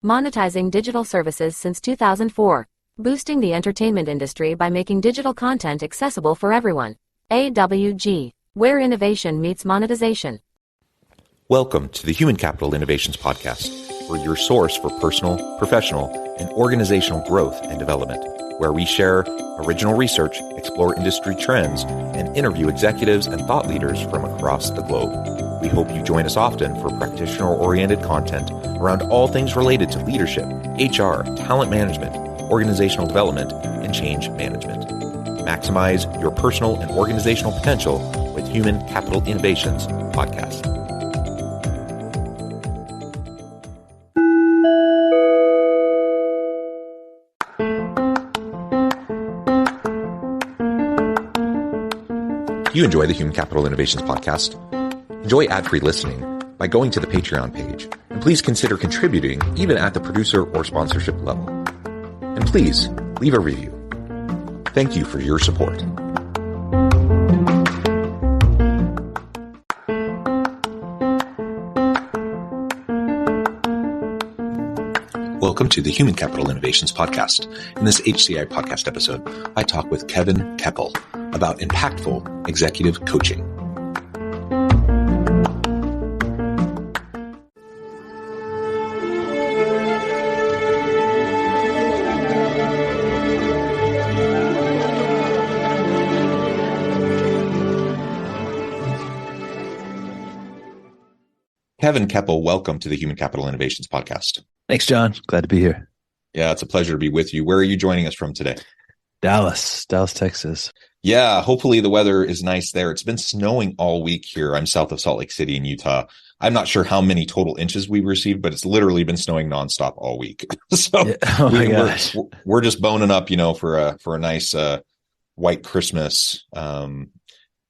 monetizing digital services since 2004, boosting the entertainment industry by making digital content accessible for everyone. AWG, where innovation meets monetization. Welcome to the Human Capital Innovations Podcast. We're your source for personal, professional, and organizational growth and development, where we share original research, explore industry trends, and interview executives and thought leaders from across the globe. We hope you join us often for practitioner-oriented content around all things related to leadership, HR, talent management, organizational development, and change management. Maximize your personal and organizational potential with Human Capital Innovations Podcast. If you enjoy the Human Capital Innovations Podcast, enjoy ad-free listening by going to the Patreon page, and please consider contributing even at the producer or sponsorship level. And please leave a review. Thank you for your support. Welcome to the Human Capital Innovations Podcast. In this HCI Podcast episode, I talk with Kevin Kepple about impactful executive coaching. Kevin Kepple, welcome to the Human Capital Innovations Podcast. Thanks, John. Glad to be here. Yeah, it's a pleasure to be with you. Where are you joining us from today? Dallas, Texas. Yeah, hopefully the weather is nice there. It's been snowing all week here. I'm south of Salt Lake City in Utah. I'm not sure how many total inches we've received, but it's literally been snowing nonstop all week. So yeah. Oh my gosh. We're just boning up, for a nice white Christmas.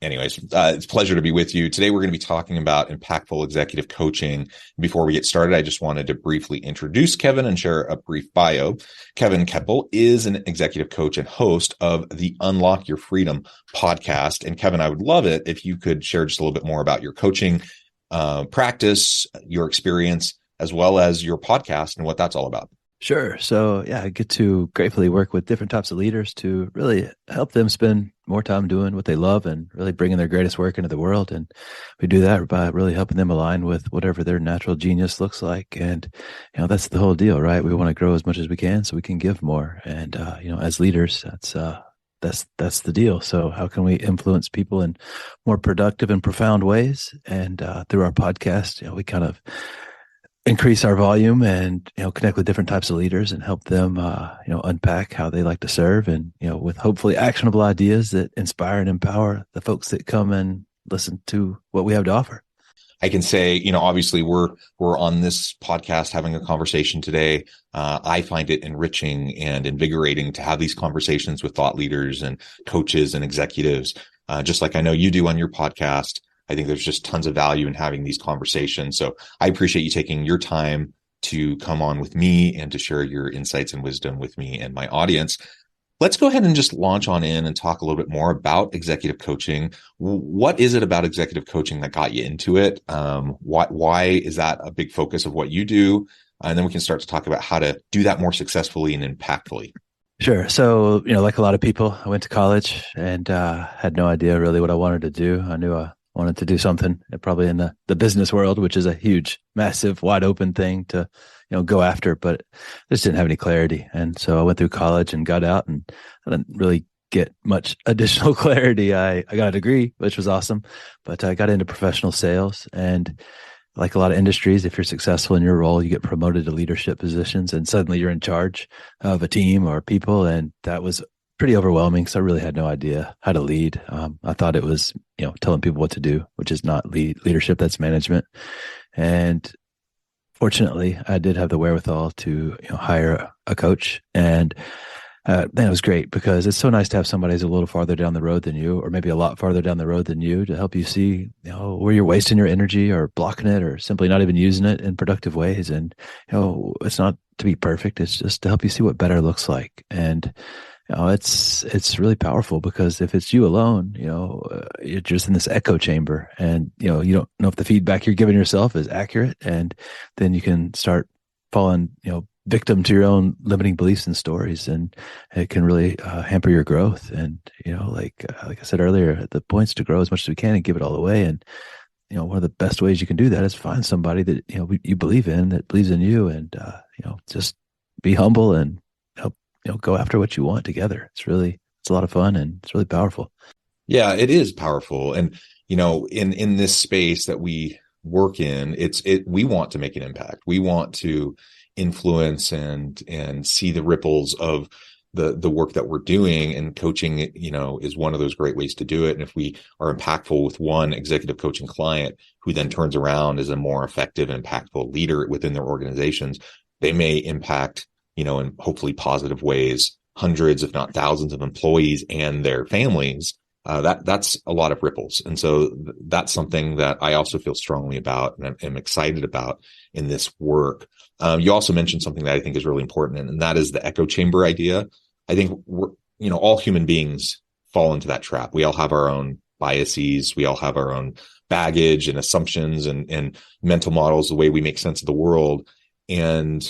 Anyways, it's a pleasure to be with you. Today, we're going to be talking about impactful executive coaching. Before we get started, I just wanted to briefly introduce Kevin and share a brief bio. Kevin Kepple is an executive coach and host of the Unlock Your Freedom podcast. And Kevin, I would love it if you could share just a little bit more about your coaching practice, your experience, as well as your podcast and what that's all about. Sure. So yeah, I get to gratefully work with different types of leaders to really help them spend more time doing what they love and really bringing their greatest work into the world. And we do that by really helping them align with whatever their natural genius looks like. And, that's the whole deal, right? We want to grow as much as we can so we can give more. And, as leaders, that's the deal. So how can we influence people in more productive and profound ways? And through our podcast, we kind of increase our volume and, connect with different types of leaders and help them, unpack how they like to serve and, with hopefully actionable ideas that inspire and empower the folks that come and listen to what we have to offer. I can say, obviously we're on this podcast having a conversation today. I find it enriching and invigorating to have these conversations with thought leaders and coaches and executives, just like I know you do on your podcast. I think there's just tons of value in having these conversations. So I appreciate you taking your time to come on with me and to share your insights and wisdom with me and my audience. Let's go ahead and just launch on in and talk a little bit more about executive coaching. What is it about executive coaching that got you into it? Why is that a big focus of what you do? And then we can start to talk about how to do that more successfully and impactfully. Sure. So, like a lot of people, I went to college and had no idea really what I wanted to do. I knew I wanted to do something probably in the business world, which is a huge, massive, wide open thing to, go after, but I just didn't have any clarity. And so I went through college and got out and I didn't really get much additional clarity. I got a degree, which was awesome, but I got into professional sales. And like a lot of industries, if you're successful in your role, you get promoted to leadership positions and suddenly you're in charge of a team or people. And that was pretty overwhelming. So I really had no idea how to lead. I thought it was, telling people what to do, which is not leadership, that's management. And fortunately, I did have the wherewithal to, hire a coach. And it was great because it's so nice to have somebody who's a little farther down the road than you, or maybe a lot farther down the road than you, to help you see, where you're wasting your energy or blocking it or simply not even using it in productive ways. And, it's not to be perfect. It's just to help you see what better looks like. And it's really powerful because if it's you alone, you're just in this echo chamber and, you don't know if the feedback you're giving yourself is accurate. And then you can start fallen, victim to your own limiting beliefs and stories, and it can really hamper your growth. And like I said earlier, the point's to grow as much as we can and give it all away. And one of the best ways you can do that is find somebody that you believe in, that believes in you, and just be humble and go after what you want together. It's a lot of fun, and it's really powerful. Yeah, it is powerful. And in this space that we work in, we want to make an impact. We want to influence and see the ripples of the work that we're doing, and coaching, is one of those great ways to do it. And if we are impactful with one executive coaching client who then turns around as a more effective and impactful leader within their organizations, they may impact, in hopefully positive ways, hundreds, if not thousands of employees and their families. That's a lot of ripples. And so that's something that I also feel strongly about and I'm excited about in this work. You also mentioned something that I think is really important, and that is the echo chamber idea. I think all human beings fall into that trap. We all have our own biases. We all have our own baggage and assumptions and mental models, the way we make sense of the world. And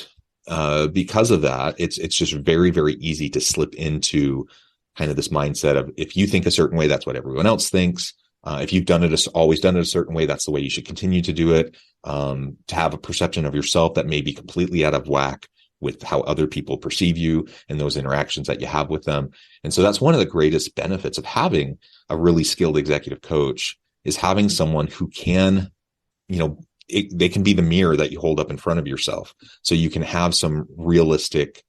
because of that, it's just very, very easy to slip into kind of this mindset of, if you think a certain way, that's what everyone else thinks. If you've always done it a certain way, that's the way you should continue to do it. To have a perception of yourself that may be completely out of whack with how other people perceive you and those interactions that you have with them. And so that's one of the greatest benefits of having a really skilled executive coach, is having someone who can, they can be the mirror that you hold up in front of yourself. So you can have some realistic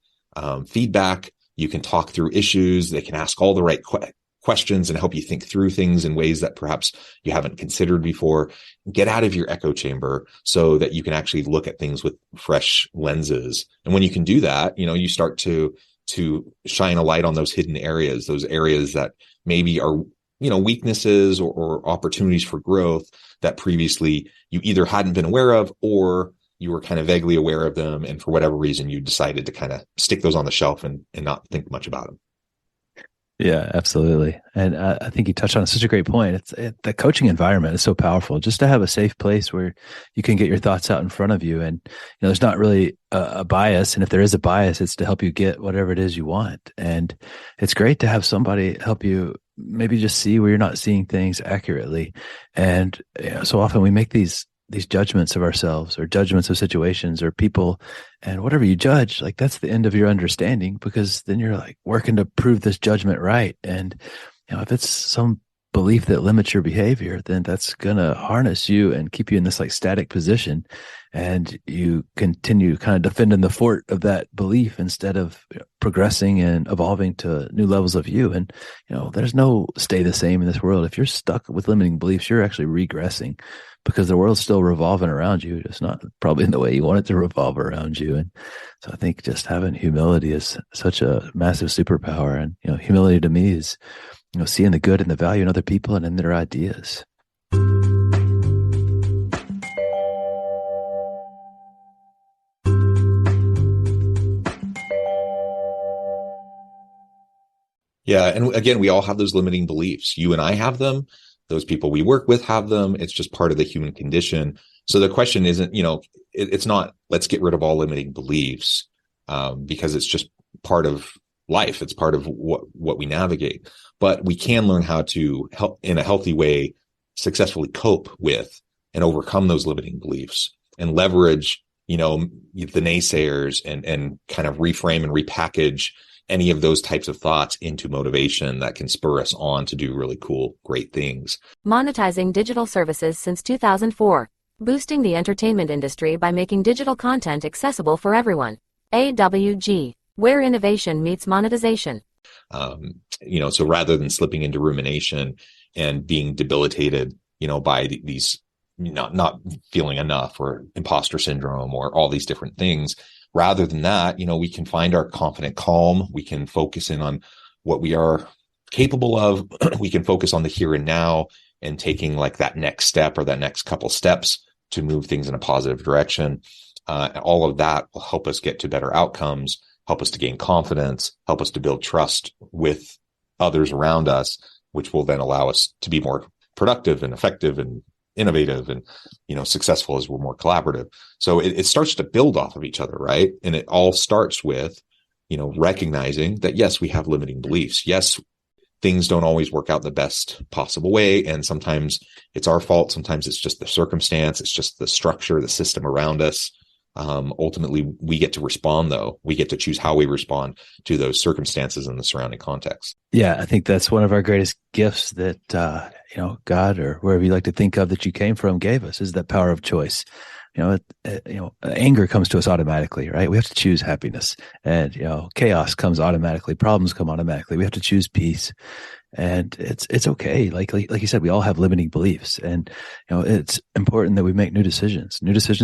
feedback. You can talk through issues. They can ask all the right questions and help you think through things in ways that perhaps you haven't considered before. Get out of your echo chamber so that you can actually look at things with fresh lenses. And when you can do that, you start to shine a light on those hidden areas, those areas that maybe are, weaknesses or opportunities for growth that previously you either hadn't been aware of, or you were kind of vaguely aware of them, and for whatever reason, you decided to kind of stick those on the shelf and not think much about them. Yeah, absolutely. And I think you touched on such a great point. The coaching environment is so powerful, just to have a safe place where you can get your thoughts out in front of you. And, there's not really a bias. And if there is a bias, it's to help you get whatever it is you want. And it's great to have somebody help you maybe just see where you're not seeing things accurately. And so often we make these judgments of ourselves, or judgments of situations or people, and whatever you judge, like, that's the end of your understanding, because then you're like working to prove this judgment right. And if it's some belief that limits your behavior, then that's gonna harness you and keep you in this like static position, and you continue kind of defending the fort of that belief instead of progressing and evolving to new levels of you. And there's no stay the same in this world. If you're stuck with limiting beliefs, you're actually regressing, because the world's still revolving around you, just not probably in the way you want it to revolve around you. And so I think just having humility is such a massive superpower. And humility to me is seeing the good and the value in other people and in their ideas. Yeah. And again, we all have those limiting beliefs. You and I have them. Those people we work with have them. It's just part of the human condition. So the question isn't, it's not, let's get rid of all limiting beliefs, because it's just part of life. It's part of what we navigate. But we can learn how to help in a healthy way, successfully cope with and overcome those limiting beliefs, and leverage, the naysayers, and kind of reframe and repackage any of those types of thoughts into motivation that can spur us on to do really cool, great things. Monetizing digital services since 2004. Boosting the entertainment industry by making digital content accessible for everyone. AWG, where innovation meets monetization. So rather than slipping into rumination and being debilitated, by these not feeling enough, or imposter syndrome, or all these different things, rather than that, we can find our confident calm. We can focus in on what we are capable of. We can focus on the here and now, and taking like that next step or that next couple steps to move things in a positive direction. All of that will help us get to better outcomes, help us to gain confidence, help us to build trust with others around us, which will then allow us to be more productive and effective and innovative and, successful as we're more collaborative. So it starts to build off of each other, right? And it all starts with, recognizing that, yes, we have limiting beliefs. Yes, things don't always work out the best possible way. And sometimes it's our fault. Sometimes it's just the circumstance. It's just the structure, the system around us. Ultimately, we get to respond, though. We get to choose how we respond to those circumstances and the surrounding context. Yeah, I think that's one of our greatest gifts that, God or wherever you like to think of that you came from gave us, is that power of choice. Anger comes to us automatically, right? We have to choose happiness, and, chaos comes automatically. Problems come automatically. We have to choose peace. And it's okay. Like you said, we all have limiting beliefs, and it's important that we make new decisions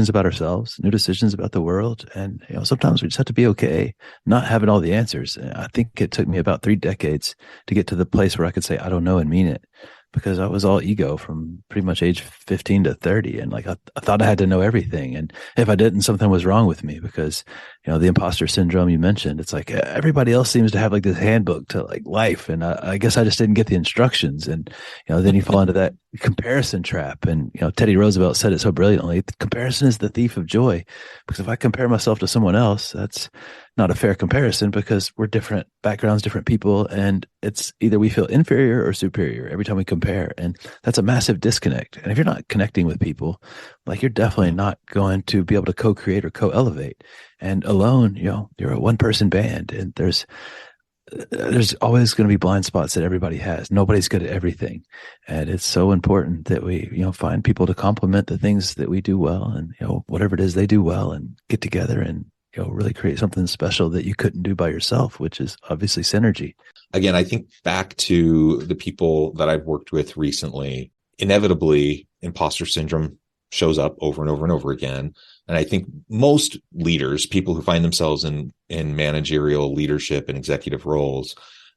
about ourselves, new decisions about the world. And sometimes we just have to be okay not having all the answers. I think it took me about 3 decades to get to the place where I could say I don't know and mean it, because I was all ego from pretty much age 15 to 30. And I thought I had to know everything. And if I didn't, something was wrong with me, because, the imposter syndrome you mentioned, it's like everybody else seems to have this handbook to life. And I guess I just didn't get the instructions. And, then you fall into that comparison trap. And, Teddy Roosevelt said it so brilliantly: comparison is the thief of joy. Because if I compare myself to someone else, that's not a fair comparison, because we're different backgrounds, different people. And it's either we feel inferior or superior every time we compare. And that's a massive disconnect. And if you're not connecting with people, you're definitely not going to be able to co-create or co-elevate. And alone, you're a one-person band, and there's always going to be blind spots that everybody has. Nobody's good at everything. And it's so important that we, find people to complement the things that we do well, and, whatever it is they do well, and get together and, really create something special that you couldn't do by yourself, which is obviously synergy. Again, I think back to the people that I've worked with recently, inevitably imposter syndrome shows up over and over and over again. And I think most leaders, people who find themselves in managerial leadership and executive roles,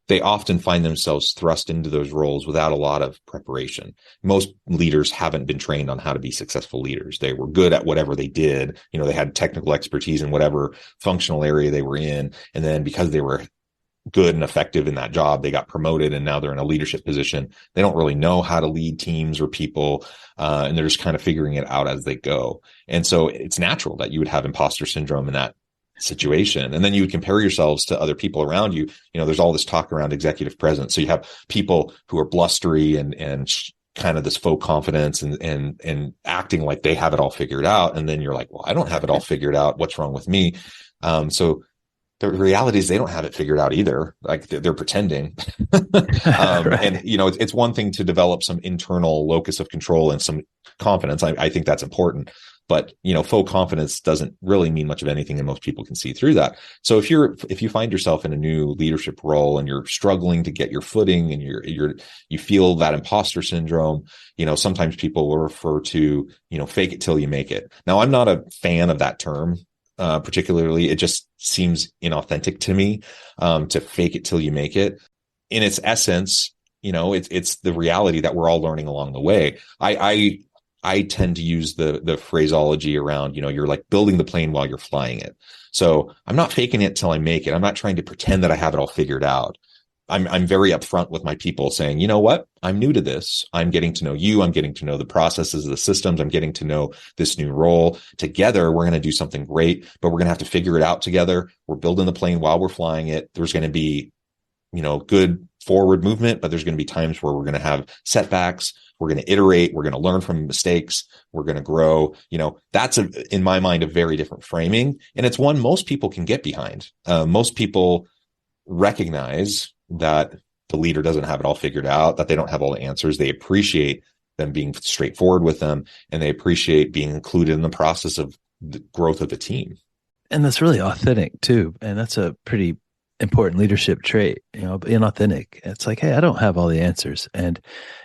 they often find themselves thrust into those roles without a lot of preparation. Most leaders haven't been trained on how to be successful leaders. They were good at whatever they did. They had technical expertise in whatever functional area they were in. And then because they were good and effective in that job, they got promoted, and now they're in a leadership position. They don't really know how to lead teams or people, and they're just kind of figuring it out as they go. And so it's natural that you would have imposter syndrome in that situation. And then you would compare yourselves to other people around you. There's all this talk around executive presence. So you have people who are blustery and kind of this faux confidence and acting like they have it all figured out. And then you're like, well, I don't have it all figured out. What's wrong with me? So the reality is they don't have it figured out either. They're pretending. Right. And, it's one thing to develop some internal locus of control and some confidence. I think that's important. But, faux confidence doesn't really mean much of anything, and most people can see through that. So if you find yourself in a new leadership role and you're struggling to get your footing, and you feel that imposter syndrome, sometimes people will refer to, fake it till you make it. Now, I'm not a fan of that term. Particularly, it just seems inauthentic to me, to fake it till you make it. In its essence, it's the reality that we're all learning along the way. I tend to use the phraseology around, you're building the plane while you're flying it. So I'm not faking it till I make it. I'm not trying to pretend that I have it all figured out. I'm very upfront with my people, saying, you know what? I'm new to this. I'm getting to know you. I'm getting to know the processes, the systems. I'm getting to know this new role. Together, we're going to do something great, but we're going to have to figure it out together. We're building the plane while we're flying it. There's going to be, good forward movement, but there's going to be times where we're going to have setbacks. We're going to iterate. We're going to learn from mistakes. We're going to grow. That's in my mind, a very different framing. And it's one most people can get behind. Most people recognize that the leader doesn't have it all figured out, that they don't have all the answers. They appreciate them being straightforward with them, and they appreciate being included in the process of the growth of the team. And that's really authentic too. And that's a pretty important leadership trait, being authentic. It's like, hey, I don't have all the answers. And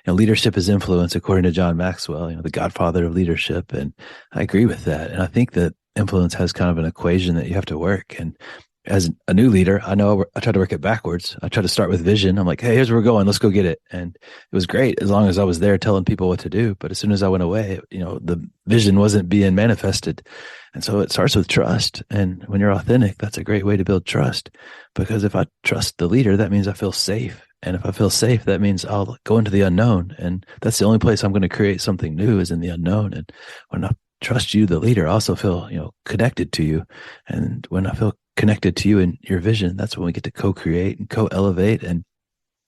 leadership is influence, according to John Maxwell, the godfather of leadership. And I agree with that. And I think that influence has kind of an equation that you have to work. And as a new leader, I know I try to work it backwards. I try to start with vision. I'm like, hey, here's where we're going. Let's go get it. And it was great as long as I was there telling people what to do. But as soon as I went away, the vision wasn't being manifested. And so it starts with trust. And when you're authentic, that's a great way to build trust. Because if I trust the leader, that means I feel safe. And if I feel safe, that means I'll go into the unknown. And that's the only place I'm going to create something new is in the unknown. And when I trust you, the leader, I also feel, connected to you. And when I feel connected to you and your vision, that's when we get to co-create and co-elevate. And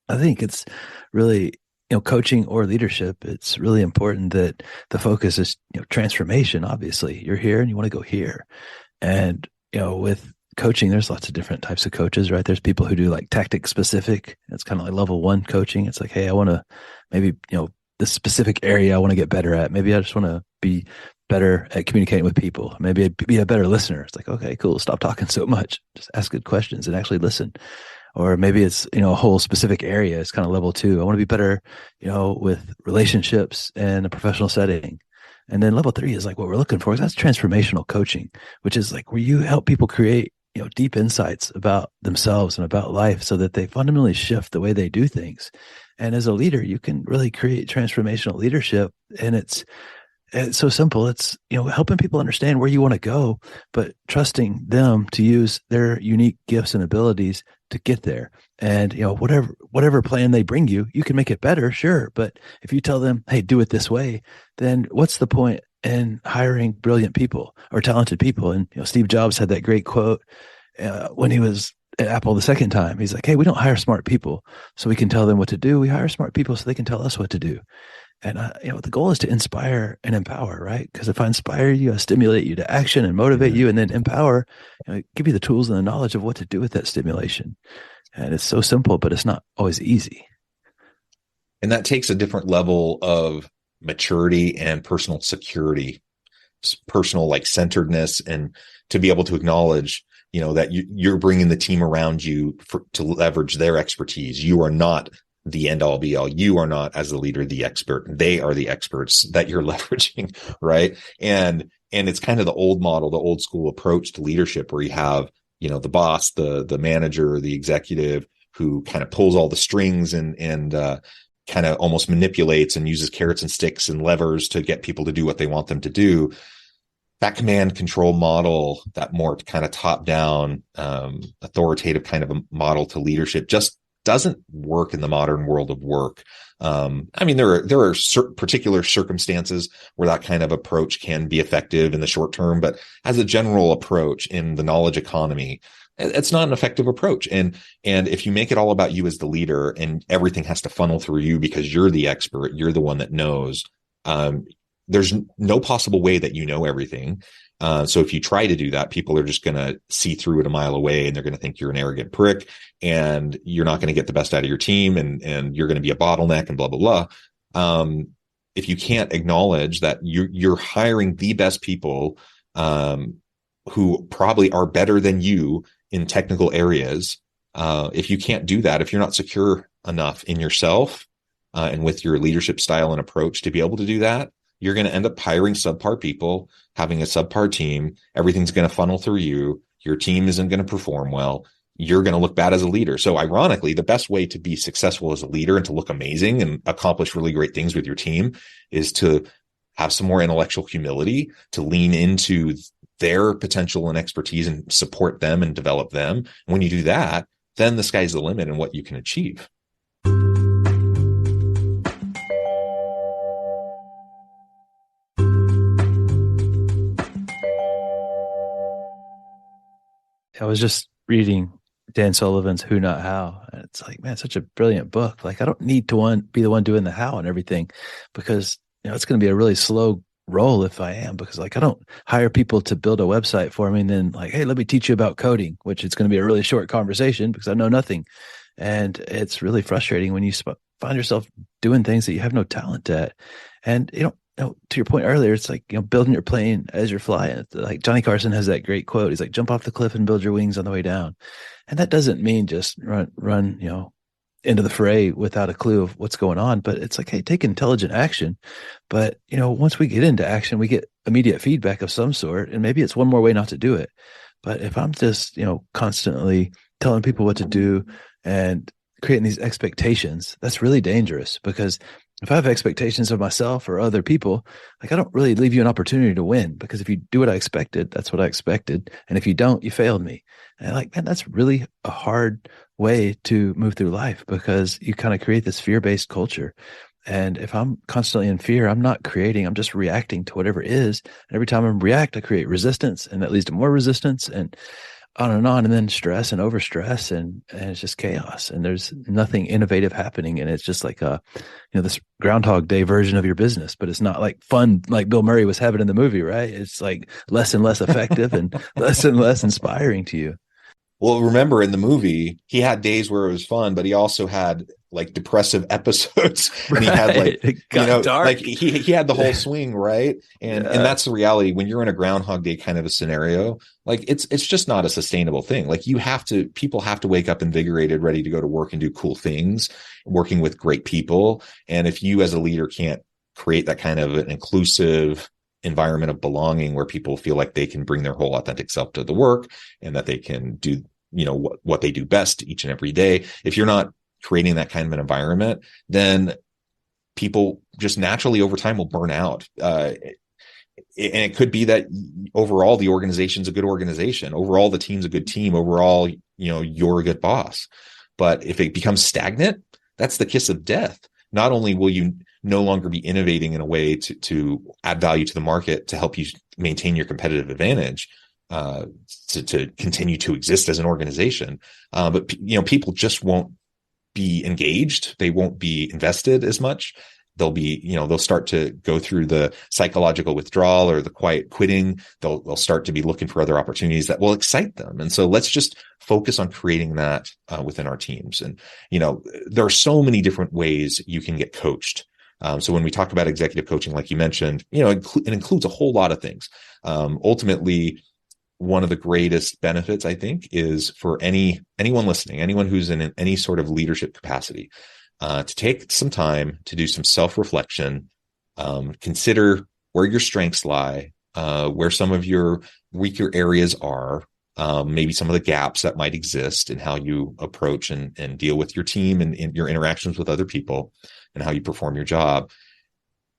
I think it's really, coaching or leadership, it's really important that the focus is, transformation. Obviously, you're here and you want to go here. And, with coaching, there's lots of different types of coaches, right? There's people who do like tactic specific. It's kind of like level 1 coaching. It's like, hey, I want to maybe, this specific area I want to get better at. Maybe I just want to be better at communicating with people. Maybe be a better listener. It's like, okay, cool. Stop talking so much. Just ask good questions and actually listen. Or maybe it's, a whole specific area. It's kind of level 2. I want to be better, with relationships in a professional setting. And then level 3 is like what we're looking for. That's transformational coaching, which is like where you help people create, deep insights about themselves and about life so that they fundamentally shift the way they do things. And as a leader, you can really create transformational leadership. And it's so simple. It's, helping people understand where you want to go, but trusting them to use their unique gifts and abilities to get there. And, whatever plan they bring you, you can make it better, sure. But if you tell them, hey, do it this way, then what's the point in hiring brilliant people or talented people? And, Steve Jobs had that great quote when he was at Apple the second time. He's like, hey, we don't hire smart people so we can tell them what to do. We hire smart people so they can tell us what to do. And, the goal is to inspire and empower, right? Because if I inspire you, I stimulate you to action and motivate you, and then empower, give you the tools and the knowledge of what to do with that stimulation. And it's so simple, but it's not always easy. And that takes a different level of maturity and personal security, personal like centeredness, and to be able to acknowledge, that you're bringing the team around you to leverage their expertise. You are not the end all be all. You are not, as the leader, the expert. They are the experts that you're leveraging, right? And it's kind of the old model, the old school approach to leadership where you have, the boss, the manager, the executive who kind of pulls all the strings and kind of almost manipulates and uses carrots and sticks and levers to get people to do what they want them to do. That command control model, that more kind of top down, authoritative kind of a model to leadership just doesn't work in the modern world of work. There are particular circumstances where that kind of approach can be effective in the short term, but as a general approach in the knowledge economy, it's not an effective approach. And if you make it all about you as the leader and everything has to funnel through you because you're the expert, you're the one that knows, there's no possible way that you know everything. So if you try to do that, people are just going to see through it a mile away, and they're going to think you're an arrogant prick, and you're not going to get the best out of your team, and you're going to be a bottleneck and blah, blah, blah. If you can't acknowledge that you're hiring the best people, who probably are better than you in technical areas, if you can't do that, if you're not secure enough in yourself, and with your leadership style and approach to be able to do that, you're going to end up hiring subpar people, having a subpar team. Everything's going to funnel through you. Your team isn't going to perform well. You're going to look bad as a leader. So ironically, the best way to be successful as a leader and to look amazing and accomplish really great things with your team is to have some more intellectual humility, to lean into their potential and expertise and support them and develop them. And when you do that, then the sky's the limit in what you can achieve. I was just reading Dan Sullivan's Who Not How, and it's like, man, such a brilliant book. Like, I don't need to be the one doing the how and everything, because it's going to be a really slow roll if I am, because like I don't hire people to build a website for me and then like, hey, let me teach you about coding, which it's going to be a really short conversation because I know nothing. And it's really frustrating when you find yourself doing things that you have no talent at. And to your point earlier, it's like, building your plane as you're flying. It's like Johnny Carson has that great quote. He's like, jump off the cliff and build your wings on the way down. And that doesn't mean just run, into the fray without a clue of what's going on. But it's like, hey, take intelligent action. But, once we get into action, we get immediate feedback of some sort. And maybe it's one more way not to do it. But if I'm just, constantly telling people what to do and creating these expectations, that's really dangerous, because if I have expectations of myself or other people, like I don't really leave you an opportunity to win, because if you do what I expected, that's what I expected. And if you don't, you failed me. And I'm like, man, that's really a hard way to move through life, because you kind of create this fear-based culture. And if I'm constantly in fear, I'm not creating, I'm just reacting to whatever is. And every time I react, I create resistance, and that leads to more resistance, and on, and then stress and overstress, and it's just chaos, and there's nothing innovative happening. And it's just like this Groundhog Day version of your business, but it's not like fun like Bill Murray was having in the movie, right? It's like less and less effective and less inspiring to you. Well, remember in the movie, he had days where it was fun, but he also had like depressive episodes. And he had like, it got dark. like he had the whole swing, right? And that's the reality. When you're in a Groundhog Day kind of a scenario, like it's just not a sustainable thing. Like people have to wake up invigorated, ready to go to work and do cool things, working with great people. And if you as a leader can't create that kind of an inclusive environment of belonging where people feel like they can bring their whole authentic self to the work, and that they can do, what they do best each and every day. If you're not creating that kind of an environment, then people just naturally over time will burn out. And it could be that overall the organization's a good organization. Overall, the team's a good team. Overall, you're a good boss. But if it becomes stagnant, that's the kiss of death. Not only will you no longer be innovating in a way to add value to the market to help you maintain your competitive advantage, to continue to exist as an organization, but people just won't be engaged. They won't be invested as much. They'll start to go through the psychological withdrawal or the quiet quitting. They'll start to be looking for other opportunities that will excite them. And so let's just focus on creating that within our teams. And, there are so many different ways you can get coached. So when we talk about executive coaching, like you mentioned, it includes a whole lot of things. Ultimately, one of the greatest benefits, I think, is for anyone listening, anyone who's in any sort of leadership capacity, to take some time to do some self-reflection, consider where your strengths lie, where some of your weaker areas are, maybe some of the gaps that might exist in how you approach and deal with your team and in your interactions with other people and how you perform your job.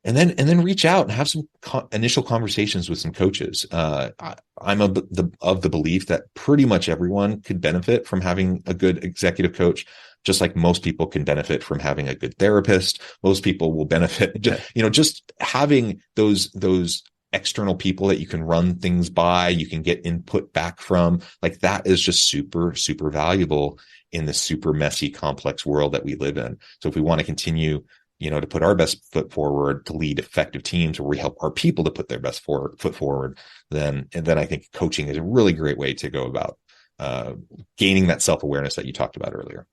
And then reach out and have some initial conversations with some coaches. I'm of the belief that pretty much everyone could benefit from having a good executive coach, just like most people can benefit from having a good therapist. Most people will benefit, just having those external people that you can run things by, you can get input back from. Like that is just super, super valuable in the super messy, complex world that we live in. So if we want to continue to put our best foot forward, to lead effective teams where we help our people to put their best foot forward, then I think coaching is a really great way to go about gaining that self-awareness that you talked about earlier.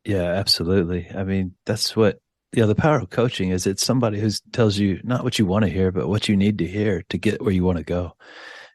Yeah, absolutely. I mean, that's what, the power of coaching is. It's somebody who tells you not what you want to hear, but what you need to hear to get where you want to go.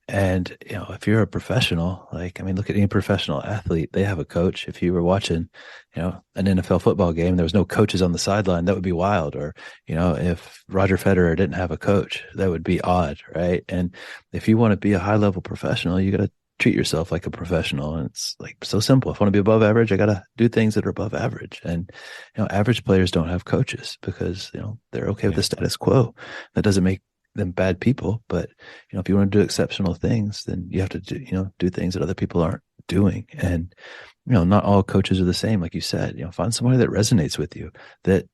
And, if you're a professional, look at any professional athlete, they have a coach. If you were watching, an NFL football game, there was no coaches on the sideline, that would be wild. Or, if Roger Federer didn't have a coach, that would be odd. Right. And if you want to be a high level professional, you got to treat yourself like a professional. And it's like so simple. If I want to be above average, I got to do things that are above average. And, average players don't have coaches because, they're okay with the status quo. That doesn't make them bad people, but if you want to do exceptional things, then you have to do things that other people aren't doing. And not all coaches are the same. Like you said, find somebody that resonates with you, that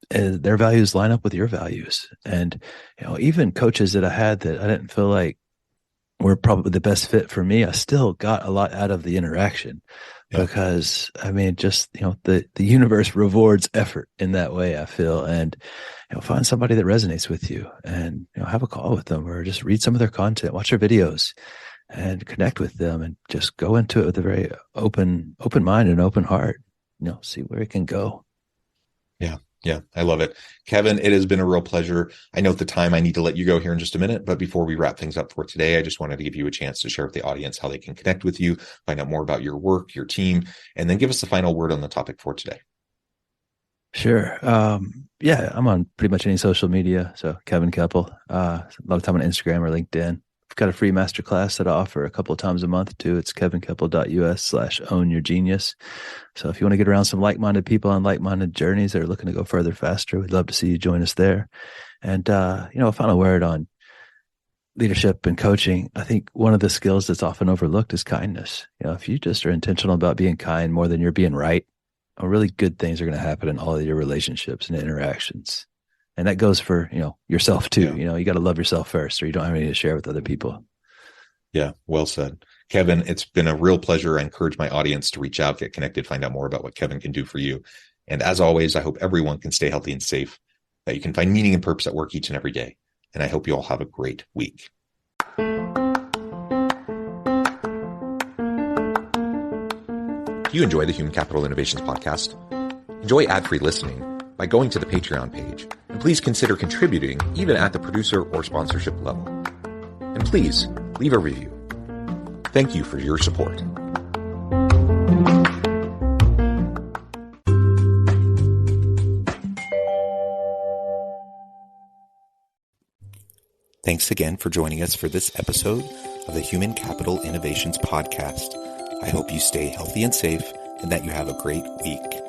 their values line up with your values. And even coaches that I had that I didn't feel like were probably the best fit for me, I still got a lot out of the interaction. Because the universe rewards effort in that way, I feel. And find somebody that resonates with you and have a call with them, or just read some of their content, watch their videos, and connect with them, and just go into it with a very open mind and open heart. See where it can go. Yeah, I love it. Kevin, it has been a real pleasure. I know at the time I need to let you go here in just a minute, but before we wrap things up for today, I just wanted to give you a chance to share with the audience how they can connect with you, find out more about your work, your team, and then give us the final word on the topic for today. Sure. I'm on pretty much any social media. So Kevin Kepple, a lot of time on Instagram or LinkedIn. I've got a free masterclass that I offer a couple of times a month too. It's kevinkepple.us/ownyourgenius. So if you want to get around some like-minded people on like-minded journeys that are looking to go further faster, we'd love to see you join us there. And, a final word on leadership and coaching. I think one of the skills that's often overlooked is kindness. If you just are intentional about being kind more than you're being right, really good things are going to happen in all of your relationships and interactions. And that goes for, yourself too. Yeah. You got to love yourself first, or you don't have anything to share with other people. Yeah, well said. Kevin, it's been a real pleasure. I encourage my audience to reach out, get connected, find out more about what Kevin can do for you. And as always, I hope everyone can stay healthy and safe, that you can find meaning and purpose at work each and every day. And I hope you all have a great week. Do you enjoy the Human Capital Innovations podcast? Enjoy ad-free listening by going to the Patreon page. And please consider contributing even at the producer or sponsorship level. And please leave a review. Thank you for your support. Thanks again for joining us for this episode of the Human Capital Innovations Podcast. I hope you stay healthy and safe and that you have a great week.